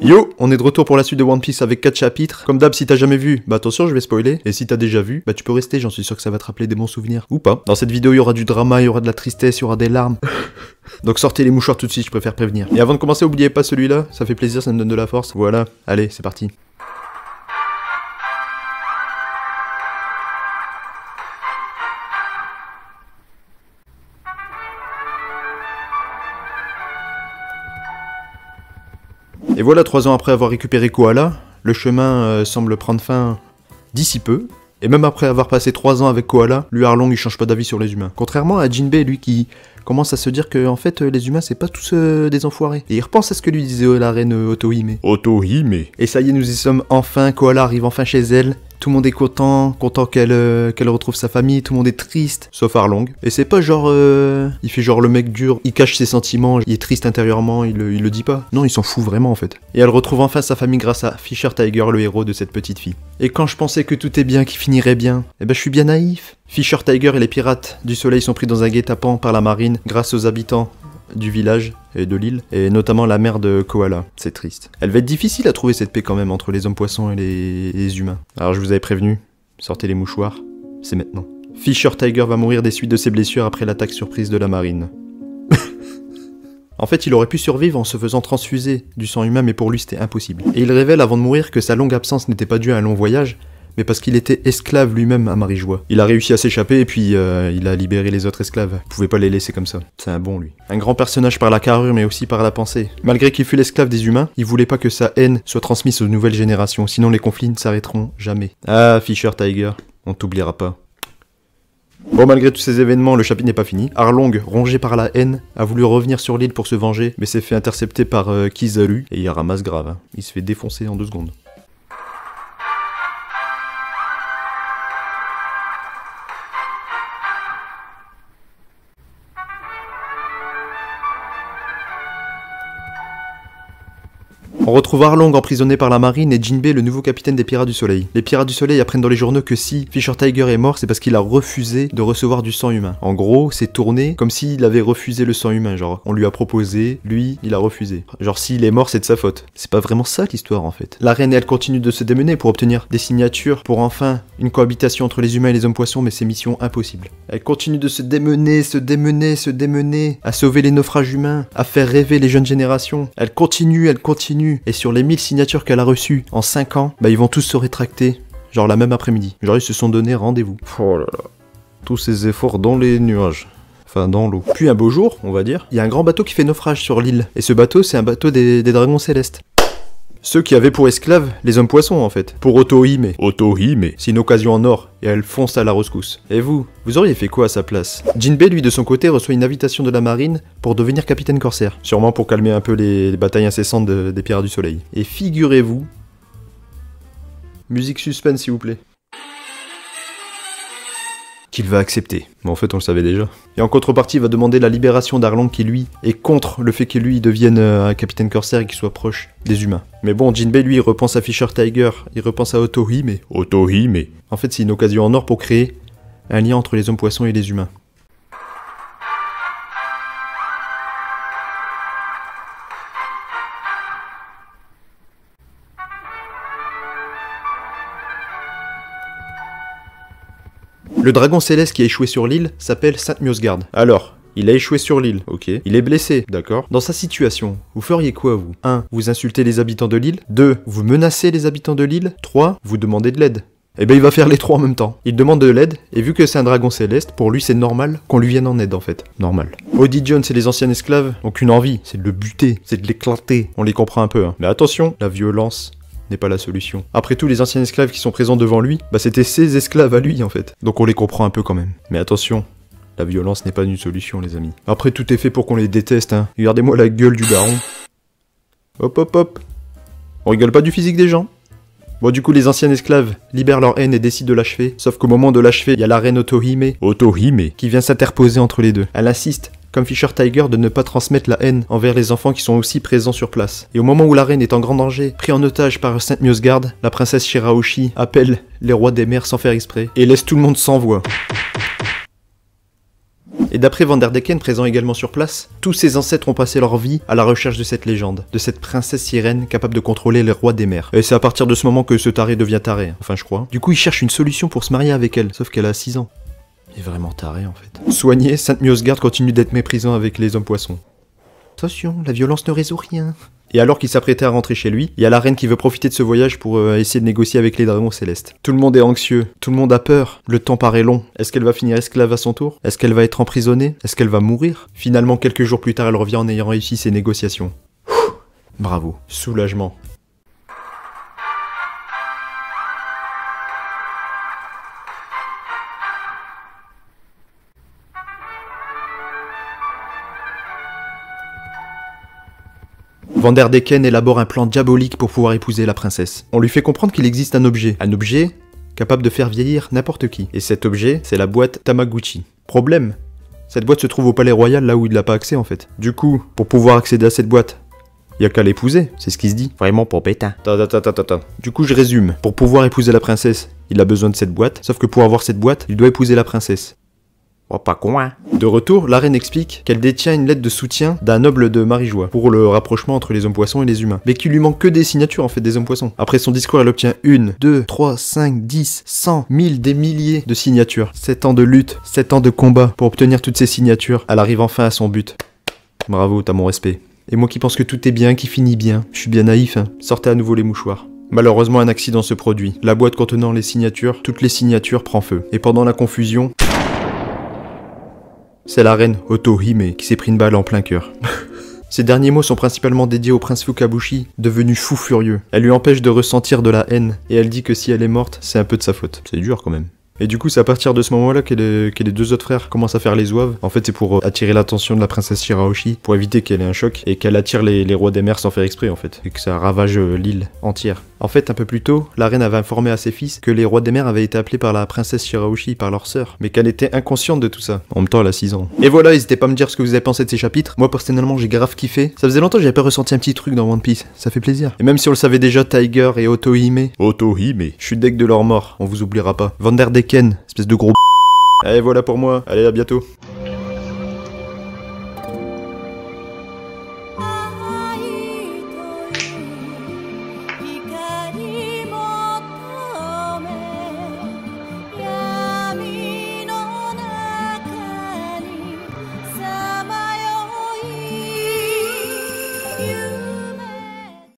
Yo, on est de retour pour la suite de One Piece avec 4 chapitres. Comme d'hab, si t'as jamais vu, bah attention, je vais spoiler. Et si t'as déjà vu, bah tu peux rester, j'en suis sûr que ça va te rappeler des bons souvenirs. Ou pas. Dans cette vidéo, il y aura du drama, il y aura de la tristesse, il y aura des larmes. Donc sortez les mouchoirs tout de suite, je préfère prévenir. Et avant de commencer, oubliez pas celui-là, ça fait plaisir, ça me donne de la force. Voilà, allez, c'est parti. Et voilà, 3 ans après avoir récupéré Kohala, le chemin semble prendre fin d'ici peu. Et même après avoir passé 3 ans avec Kohala, lui Arlong il change pas d'avis sur les humains. Contrairement à Jinbei, lui qui commence à se dire que en fait les humains c'est pas tous des enfoirés. Et il repense à ce que lui disait la reine Otohime. Otohime. Et ça y est, nous y sommes enfin, Kohala arrive enfin chez elle. Tout le monde est content qu'elle retrouve sa famille, tout le monde est triste, sauf Arlong. Et c'est pas genre, il fait genre le mec dur, il cache ses sentiments, il est triste intérieurement, il le dit pas. Non, il s'en fout vraiment en fait. Et elle retrouve enfin sa famille grâce à Fisher Tiger, le héros de cette petite fille. Et quand je pensais que tout est bien, qu'il finirait bien, eh ben je suis bien naïf. Fisher Tiger et les pirates du soleil sont pris dans un guet-apens par la marine grâce aux habitants du village et de l'île, et notamment la mère de Kohala. C'est triste. Elle va être difficile à trouver cette paix quand même entre les hommes poissons et les humains. Alors je vous avais prévenu, sortez les mouchoirs, c'est maintenant. Fisher Tiger va mourir des suites de ses blessures après l'attaque surprise de la marine. En fait, il aurait pu survivre en se faisant transfuser du sang humain, mais pour lui c'était impossible. Et il révèle avant de mourir que sa longue absence n'était pas due à un long voyage, mais parce qu'il était esclave lui-même à Marijois. Il a réussi à s'échapper et puis il a libéré les autres esclaves. Vous pouvez pas les laisser comme ça. C'est un bon lui. Un grand personnage par la carrure mais aussi par la pensée. Malgré qu'il fut l'esclave des humains, il voulait pas que sa haine soit transmise aux nouvelles générations, sinon les conflits ne s'arrêteront jamais. Ah, Fisher Tiger, on t'oubliera pas. Bon, malgré tous ces événements, le chapitre n'est pas fini. Arlong, rongé par la haine, a voulu revenir sur l'île pour se venger, mais s'est fait intercepter par Kizaru, et il ramasse grave. Hein. Il se fait défoncer en 2 secondes. On retrouve Arlong emprisonné par la marine et Jinbei le nouveau capitaine des Pirates du Soleil. Les Pirates du Soleil apprennent dans les journaux que si Fisher Tiger est mort, c'est parce qu'il a refusé de recevoir du sang humain. En gros, c'est tourné comme s'il avait refusé le sang humain, genre on lui a proposé, lui, il a refusé. Genre s'il est mort, c'est de sa faute. C'est pas vraiment ça l'histoire en fait. La reine elle continue de se démener pour obtenir des signatures pour enfin une cohabitation entre les humains et les hommes poissons, mais c'est mission impossible. Elle continue de se démener, à sauver les naufrages humains, à faire rêver les jeunes générations. Elle continue. Et sur les 1000 signatures qu'elle a reçues en 5 ans, bah ils vont tous se rétracter, genre la même après-midi. Genre ils se sont donné rendez-vous. Oh là là. Tous ces efforts dans les nuages. Enfin, dans l'eau. Puis un beau jour, on va dire, il y a un grand bateau qui fait naufrage sur l'île. Et ce bateau, c'est un bateau des dragons célestes. Ceux qui avaient pour esclaves les hommes poissons en fait. Pour Otohime. Otohime. C'est une occasion en or, et elle fonce à la rescousse. Et vous auriez fait quoi à sa place? Jinbei, lui, de son côté, reçoit une invitation de la marine pour devenir capitaine corsaire. Sûrement pour calmer un peu les batailles incessantes des Pirates du Soleil. Et figurez-vous... Musique suspense, s'il vous plaît. Qu'il va accepter. Mais en fait, on le savait déjà. Et en contrepartie, il va demander la libération d'Arlong qui, lui, est contre le fait que lui devienne un capitaine corsaire et qu'il soit proche des humains. Mais bon, Jinbei, lui, il repense à Fisher Tiger, il repense à Otohime. Otohime. En fait, c'est une occasion en or pour créer un lien entre les hommes poissons et les humains. Le dragon céleste qui a échoué sur l'île s'appelle Saint Miosgard. Alors, il a échoué sur l'île, ok. Il est blessé, d'accord. Dans sa situation, vous feriez quoi vous? 1. Vous insultez les habitants de l'île. 2. Vous menacez les habitants de l'île. 3. Vous demandez de l'aide. Eh ben il va faire les 3 en même temps. Il demande de l'aide, et vu que c'est un dragon céleste, pour lui c'est normal qu'on lui vienne en aide en fait. Normal. Odie Jones et les anciens esclaves n'ont qu'une envie, c'est de le buter, c'est de l'éclater. On les comprend un peu, hein. Mais attention, la violence n'est pas la solution. Après tout, les anciens esclaves qui sont présents devant lui, bah c'était ses esclaves à lui en fait. Donc on les comprend un peu quand même. Mais attention, la violence n'est pas une solution les amis. Après tout est fait pour qu'on les déteste hein. Regardez-moi la gueule du baron. Hop hop hop. On rigole pas du physique des gens. Bon du coup les anciens esclaves libèrent leur haine et décident de l'achever. Sauf qu'au moment de l'achever, il y a la reine Otohime qui vient s'interposer entre les deux. Elle insiste, comme Fisher Tiger, de ne pas transmettre la haine envers les enfants qui sont aussi présents sur place. Et au moment où la reine est en grand danger, pris en otage par Saint Miosgard, la princesse Shirahoshi appelle les rois des mers sans faire exprès et laisse tout le monde sans voix. Et d'après Vanderdecken, présent également sur place, tous ses ancêtres ont passé leur vie à la recherche de cette légende, de cette princesse sirène capable de contrôler les rois des mers. Et c'est à partir de ce moment que ce taré devient taré, enfin je crois. Du coup il cherche une solution pour se marier avec elle, sauf qu'elle a 6 ans. Il est vraiment taré en fait. Soigné, Sainte Miosgarde continue d'être méprisant avec les hommes poissons. Attention, la violence ne résout rien. Et alors qu'il s'apprêtait à rentrer chez lui, il y a la reine qui veut profiter de ce voyage pour essayer de négocier avec les dragons célestes. Tout le monde est anxieux, tout le monde a peur, le temps paraît long. Est-ce qu'elle va finir esclave à son tour? Est-ce qu'elle va être emprisonnée? Est-ce qu'elle va mourir? Finalement, quelques jours plus tard, elle revient en ayant réussi ses négociations. Bravo, soulagement. Vanderdecken élabore un plan diabolique pour pouvoir épouser la princesse. On lui fait comprendre qu'il existe un objet capable de faire vieillir n'importe qui. Et cet objet, c'est la boîte Tamagotchi. Problème, cette boîte se trouve au palais royal là où il n'a pas accès en fait. Du coup, pour pouvoir accéder à cette boîte, y a qu'à l'épouser, c'est ce qui se dit. Vraiment pour pétain. Du coup, je résume. Pour pouvoir épouser la princesse, il a besoin de cette boîte, sauf que pour avoir cette boîte, il doit épouser la princesse. Oh, pas con, hein. De retour, la reine explique qu'elle détient une lettre de soutien d'un noble de Marijoie pour le rapprochement entre les hommes poissons et les humains. Mais qu'il lui manque que des signatures en fait des hommes poissons. Après son discours, elle obtient 1, 2, 3, 5, 10, 100, 1000, des milliers de signatures. 7 ans de lutte, 7 ans de combat pour obtenir toutes ces signatures. Elle arrive enfin à son but. Bravo, t'as mon respect. Et moi qui pense que tout est bien, qui finit bien. Je suis bien naïf, hein. Sortez à nouveau les mouchoirs. Malheureusement, un accident se produit. La boîte contenant les signatures, toutes les signatures prend feu. Et pendant la confusion... c'est la reine Otohime qui s'est pris une balle en plein cœur. Ces derniers mots sont principalement dédiés au prince Fukabushi, devenu fou furieux. Elle lui empêche de ressentir de la haine, et elle dit que si elle est morte, c'est un peu de sa faute. C'est dur quand même. Et du coup, c'est à partir de ce moment-là que les deux autres frères commencent à faire les zouaves. En fait, c'est pour attirer l'attention de la princesse Shirahoshi, pour éviter qu'elle ait un choc, et qu'elle attire les rois des mers sans faire exprès, en fait. Et que ça ravage l'île entière. En fait, un peu plus tôt, la reine avait informé à ses fils que les rois des mers avaient été appelés par la princesse Shirahoshi, par leur sœur, mais qu'elle était inconsciente de tout ça. En même temps, elle a 6 ans. Et voilà, n'hésitez pas à me dire ce que vous avez pensé de ces chapitres. Moi, personnellement, j'ai grave kiffé. Ça faisait longtemps que j'avais pas ressenti un petit truc dans One Piece. Ça fait plaisir. Et même si on le savait déjà, Tiger et Otohime, je suis deg de leur mort. On vous oubliera pas. Vanderdecken, espèce de gros... Allez, voilà pour moi. Allez, à bientôt.